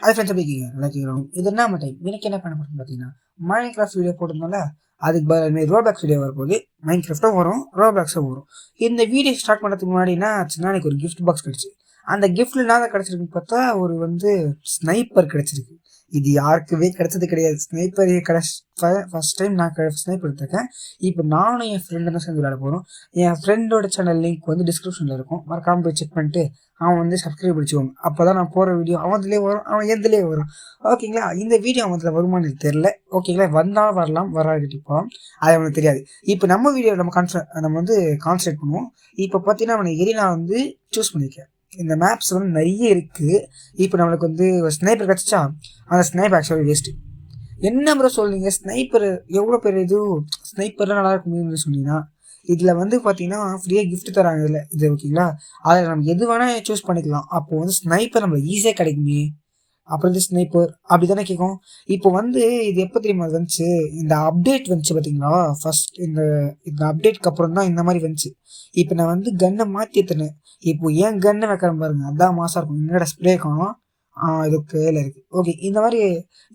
அது ஃப்ரெண்ட்ஸ் எப்படி இருக்கீங்க? நல்லா கேட்குறோம். இது என்ன டைம் எனக்கு என்ன பண்ண போகிறோம் பார்த்தீங்கன்னா, மைண்ட் கிராஃப்ட் வீடியோ போட்டிருந்தோம்ல, அதுக்கு பதில் ரோபாக்ஸ் வீடியோ வரப்போகுது. மைண்ட் கிராஃப்ட்டும் வரும், ரோபாக்ஸும் வரும். இந்த வீடியோ ஸ்டார்ட் பண்ணுறதுக்கு முன்னாடி என்ன ஆச்சுன்னா, எனக்கு ஒரு கிஃப்ட் பாக்ஸ் கிடச்சி. அந்த கிஃப்ட்டில் என்ன கிடச்சிருக்குன்னு பார்த்தா ஒரு ஸ்னைப்பர் கிடச்சிருக்கு. இது யாருக்குமே கிடைச்சது கிடையாது. ஸ்னைப்பர் ஃபர்ஸ்ட் டைம் நான் ஸ்னைப்பர் எடுத்திருக்கேன். இப்போ நானும் என் ஃப்ரெண்டும் தான் சேர்ந்து விளையாட போகிறோம். என் ஃப்ரெண்டோட சேனல் லிங்க் டிஸ்கிரிப்ஷனில் இருக்கும். மறக்காமல் போய் செக் பண்ணிட்டு அவன் சப்ஸ்கிரைப் பண்ணிச்சுவாங்க. அப்போ தான் நான் போகிற வீடியோ அவன்லேயே வரும், அவன் எதுலேயே வரும். ஓகேங்களா? இந்த வீடியோ அவன் வருமானு எனக்கு தெரில. ஓகேங்களா? வந்தால் வரலாம், வராட்டிப்போம், அது அவனுக்கு தெரியாது. இப்போ நம்ம வீடியோ நம்ம கான்சன்ட்ரேட் பண்ணுவோம். இப்போ பார்த்தீங்கன்னா அவனை எரினா சூஸ் பண்ணியிருக்கேன். இந்த மேப்ஸ் நிறைய இருக்குது. இப்போ நம்மளுக்கு ஒரு ஸ்னைப்பர் கிடச்சிச்சா, அந்த ஸ்னைப்பர் ஆக்சுவலி வேஸ்ட்டு. என்ன ப்ரோ சொல்றீங்க? ஸ்னைப்பர் எவ்வளோ பேர் ஸ்னைப்பர்லாம் நல்லா இருக்கும்னு சொன்னீங்கன்னா, இதில் பார்த்தீங்கன்னா ஃப்ரீயாக கிஃப்ட் தராங்க. இதில் இது ஓகேங்களா? அதில் நம்ம எது வேணால் சூஸ் பண்ணிக்கலாம். அப்போது ஸ்னைப்பர் நம்மளுக்கு ஈஸியாக கிடைக்குமே. அப்புறம் ஸ்னைப்பர் அப்படி தானே கேட்கும். இப்போ இது எப்போ தெரியுமா வந்துச்சு? இந்த அப்டேட் வந்துச்சு பார்த்தீங்களா? ஃபர்ஸ்ட் இந்த அப்டேட்க்கு அப்புறம் தான் இந்த மாதிரி வந்துச்சு. இப்போ நான் கன்னை மாற்றி எடுத்துனேன். இப்போ ஏன் கன்னை வைக்கிறேன் பாருங்க, அதான் மாசாக இருக்கும். என்னோட ஸ்ப்ரே காணும் இது கையில் இருக்குது. ஓகே, இந்த மாதிரி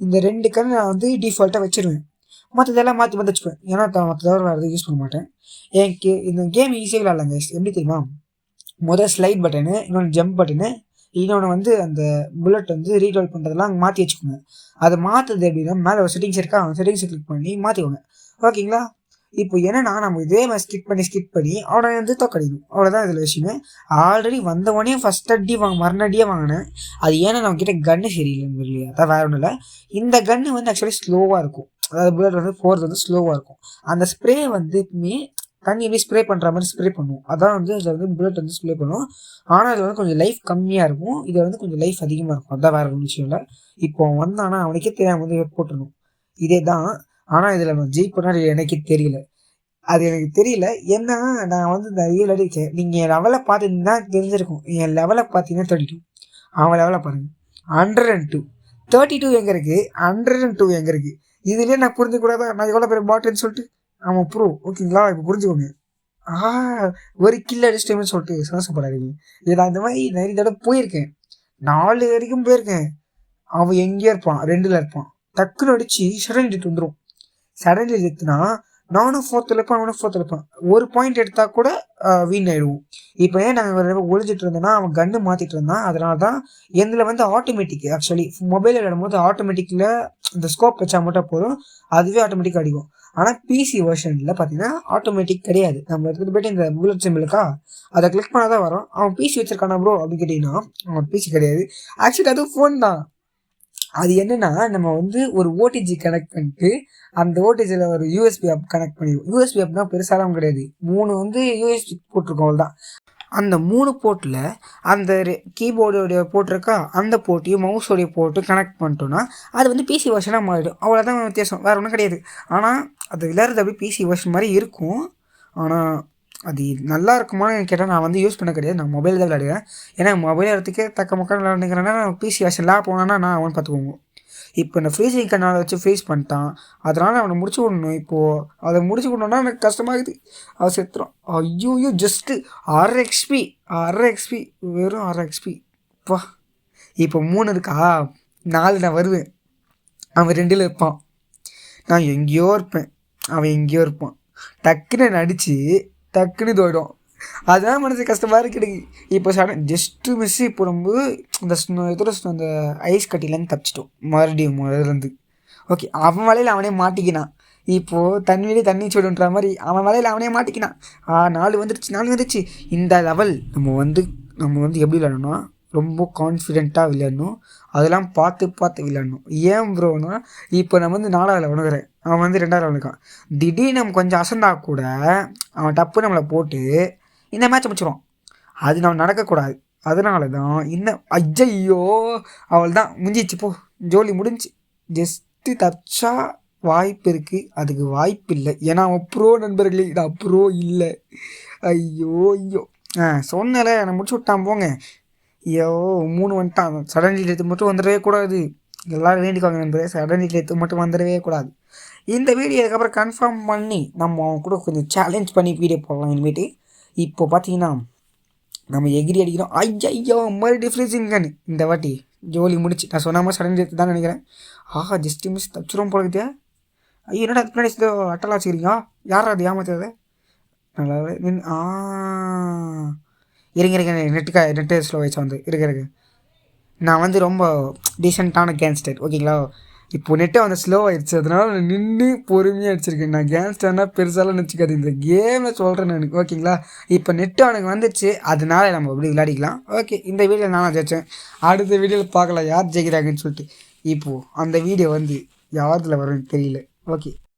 இந்த 2 கன்று நான் டிஃபால்ட்டாக வச்சுருவேன். மற்றதெல்லாம் மாற்றி வச்சுக்குவேன். ஏன்னா மற்ற தவிர வேறு யூஸ் பண்ண மாட்டேன். எனக்கு இந்த கேம் ஈஸியாக விளாட்லாங்க. எப்படி தெரியுமா? முதல் ஸ்லைட் பட்டனு, இன்னொன்று ஜம்ப் பட்டனு, இன்னொன்று அந்த புல்லட் ரீகால் பண்ணுறதெல்லாம் அங்கே மாற்றி வச்சுக்கோங்க. அதை மாற்றுறது எப்படின்னா, மேலே ஒரு செட்டிங்ஸ் இருக்கா, செட்டிங்ஸை கிளிக் பண்ணி மாற்றிக்கோங்க. ஓகேங்களா? இப்போ என்னன்னா நம்ம இதே மாதிரி ஸ்கிப் பண்ணி அவனை தோக்கடிக்கணும். அவ்வளோதான் இதில் விஷயமே. ஆல்ரெடி வந்தவொடனே ஃபஸ்ட் அடி மரணடியே வாங்கினேன். அது ஏன்னா நம்ம கிட்ட கன்று சரியில்லைன்னு இல்லையா? அதான் வேற ஒன்றும் இல்லை. இந்த கன்று ஆக்சுவலி ஸ்லோவாக இருக்கும். அதாவது புல்லட் போகிறது ஸ்லோவாக இருக்கும். அந்த ஸ்ப்ரே எப்பவுமே தண்ணி எப்படி ஸ்ப்ரே பண்ணுற மாதிரி ஸ்ப்ரே பண்ணுவோம். அதான் அதில் புல்லட் ஸ்ப்ரே பண்ணுவோம். ஆனால் அதில் கொஞ்சம் லைஃப் கம்மியாக இருக்கும். இதில் கொஞ்சம் லைஃப் அதிகமாக இருக்கும். அதான் வேற ஒரு விஷயம் இல்லை. இப்போ வந்தானா அவனுக்கே தெரியாமல் போட்டுடணும். இதே தான். ஆனால் இதில் நான் ஜெயிப்பேன்னா எனக்கே தெரியல. அது எனக்கு தெரியல. ஏன்னா நான் நிறைய விளையாடிருக்கேன். நீங்கள் என் லெவலை பார்த்துருந்தா தெரிஞ்சிருக்கும். என் லெவலை பார்த்தீங்கன்னா 32. அவன் லெவலை பாருங்கள் 102. 32 எங்கே இருக்குது, 102 எங்கே இருக்குது? இதுலேயே நான் புரிஞ்சுக்கூடாதா நான் எவ்வளோ பேர் பாட்டுன்னு சொல்லிட்டு? அவன் ப்ரூ. ஓகேங்களா? இப்போ புரிஞ்சுக்கோங்க. ஒரு கில் அடிச்சிட்டேன்னு சொல்லிட்டு சந்தோஷப்படாதீங்க. இதை இந்த மாதிரி நிறைய தடவை போயிருக்கேன். 4 வரைக்கும் போயிருக்கேன். அவன் எங்கேயோ இருப்பான், 2ல் இருப்பான். டக்குன்னு அடிச்சு சடன் டெத் வந்துடும். சடன் டெத்துனா நானும் 4th இருப்பேன், அவனும் 4th இருப்பான். ஒரு பாயிண்ட் எடுத்தா கூட வீண் ஆயிடுவோம். இப்போ ஏன் நாங்கள் ஒழிஞ்சிட்டு இருந்தோம்னா அவன் கன்று மாற்றிட்டு இருந்தான். அதனால தான் எந்தில் ஆட்டோமேட்டிக். ஆக்சுவலி மொபைலில் விடும்போது ஆட்டோமேட்டிக்கில் இந்த ஸ்கோப் வச்சா மட்டும் போதும், அதுவே ஆட்டோமேட்டிக் அடிக்கும். ஆனால் பிசி வெர்ஷனில் பார்த்தீங்கன்னா ஆட்டோமேட்டிக் கிடையாது. நம்ம எடுத்துகிட்டு போய்ட்டு இந்த புல்லட் சிம்பிளுக்கா அதை கிளிக் பண்ணால் தான் வரும். அவன் பிசி வச்சிருக்கானா ப்ரோ அப்படின்னு கேட்டிங்கன்னா அவன் பிசி கிடையாது. ஆக்சுவலி அதுவும் ஃபோன் தான். அது என்னன்னா நம்ம ஒரு ஓடிஜி கனெக்ட் பண்ணிட்டு அந்த ஓடிஜியில் ஒரு யூஎஸ்பி ஆப் கனெக்ட் பண்ணிடுவோம். யூஎஸ்பி ஆப்னா பெருசாலாம் கிடையாது. 3 யூஎஸ்பி போட்டிருக்கோம். அவ்வளோதான். அந்த 3 போர்ட்டில் அந்த கீபோர்டோடைய போட்டிருக்கா அந்த போர்ட்டையும் மவுஸோடைய போர்ட்டு கனெக்ட் பண்ணிட்டோன்னா அது பிசி வெர்ஷனாக மாறிடும். அவ்வளோதான் வித்தியாசம், வேறு ஒன்றும் கிடையாது. ஆனால் அது விளையாடுறது அப்படி பிசி வெர்ஷன் மாதிரி இருக்கும். ஆனால் அது நல்லா இருக்குமான்னு கேட்டால் நான் யூஸ் பண்ண கிடையாது. நான் மொபைல் தான் விளையாடுவேன். ஏன்னா மொபைல் இடத்துக்கே தக்க மக்கள் விளையாடுங்கிறேன்னா பிசி வெர்ஷன்லாம் போனான்னா நான் அவன் பார்த்துக்குவோங்க. இப்போ இந்த ஃப்ரீசிங் கண்ணால் வச்சு ஃப்ரீஸ் பண்ணிட்டான். அதனால் அவனை முடிச்சு விடணும். இப்போது அதை முடிச்சு விடணுன்னா எனக்கு கஷ்டமாகுது. அவன் செத்துறான். ஐயோ ஜஸ்ட்டு 6 எக்ஸ்பி வெறும் 6 எக்ஸ்பி. இப்போ 3 இருக்கா, 4 நான் வருவேன். அவன் 2ல் இருப்பான், நான் எங்கேயோ இருப்பேன், அவன் எங்கேயோ இருப்பான். டக்குன்னு அடித்து டக்குன்னு தோயிடும். அதுதான் மனசு கஷ்டமாக இருக்குது. இப்போ சடன் ஜஸ்ட்டு மிஸ்ஸு. இப்போ ரொம்ப அந்த ஐஸ் கட்டிலேருந்து தப்பிச்சிட்டோம் மறுபடியும் முதலேருந்து. ஓகே, அவன் வலையில் அவனே மாட்டிக்கினான். இப்போது தண்ணி சுடுன்ற மாதிரி அவன் வலையில் அவனே மாட்டிக்கினான். 4 வந்துருச்சு. இந்த லெவல் நம்ம எப்படி விளையாடணும்னா ரொம்ப கான்ஃபிடென்ட்டாக விளையாடணும். அதெல்லாம் பார்த்து விளையாடணும். ஏன் ப்ரோனா இப்போ நம்ம 4வது உணர்கிறேன், அவன் 2வது உணர்க்கான். திடீர்னு நம்ம கொஞ்சம் அசந்தா கூட அவன் டப்பு நம்மளை போட்டு இந்த மேட்சை முடிச்சிடுவான். அது நம்ம நடக்கக்கூடாது. அதனால தான் ஐயோ அவள் தான் முடிஞ்சிச்சு. ஜோலி முடிஞ்சு. ஜஸ்ட்டு தச்சா வாய்ப்பு இருக்குது, அதுக்கு வாய்ப்பு இல்லை. ஏன்னா அவன் ப்ரோ நண்பர்களே, நான் ப்ரோ இல்லை. ஐயோ சொன்னல என்னை முடிச்சு விட்டான் போங்க. 3 வந்துட்டான். சடன்லி எடுத்து மட்டும் வந்துடவே கூடாது. எல்லோரும் வேண்டிக்குவாங்க நண்பரே, சடன்லி எடுத்து மட்டும் வந்துடவே கூடாது. இந்த வீடியோ அதுக்கப்புறம் கன்ஃபார்ம் பண்ணி நம்ம அவன் கூட கொஞ்சம் சேலஞ்ச் பண்ணி வீடியோ போடலாம் இனிமேட்டு. இப்போ பார்த்தீங்கன்னா நம்ம எகிரி அடிக்கிறோம். ஐயோ மறுபடியும் ஃப்ரீசிங் கன். இந்த வாட்டி ஜோலி முடிச்சு நான் சொன்ன மாதிரி சடன் டெத் தான் நினைக்கிறேன். ஆஹா ஜஸ்ட் மிஸ் தப்பிச்சிரும் போலக்குதே. ஐயோ என்னடா அது பின்னாடி அட்டலா வச்சுக்கிறீங்க, யாரா அது ஏமாத்துறது? நல்லா இருங்க நெட்டு ஸ்லோ ஆயிடுச்சு வந்து இருக்கு. நான் வந்து ரொம்ப டீசெண்டான கேங்ஸ்டர் ஓகேங்களா. இப்போ நெட்டை வந்து ஸ்லோ ஆயிடுச்சு, அதனால நான் நின்று பொறுமையாக அடிச்சிருக்கேன். நான் கேங்ஸ்டர்னா பெருசாலாம் நினச்சிக்காது, இந்த கேமில் சொல்கிறேன் நான் ஓகேங்களா. இப்போ நெட்டு அவனுக்கு வந்துச்சு, அதனால நம்ம எப்படி விளையாடிக்கலாம். ஓகே இந்த வீடியோ நானும் ஜெயிச்சேன். அடுத்த வீடியோவில் பார்க்கலாம் யார் ஜெயிக்கிறாங்கன்னு சொல்லிட்டு. இப்போது அந்த வீடியோ வந்து யாரில் வரும்னு தெரியல. ஓகே.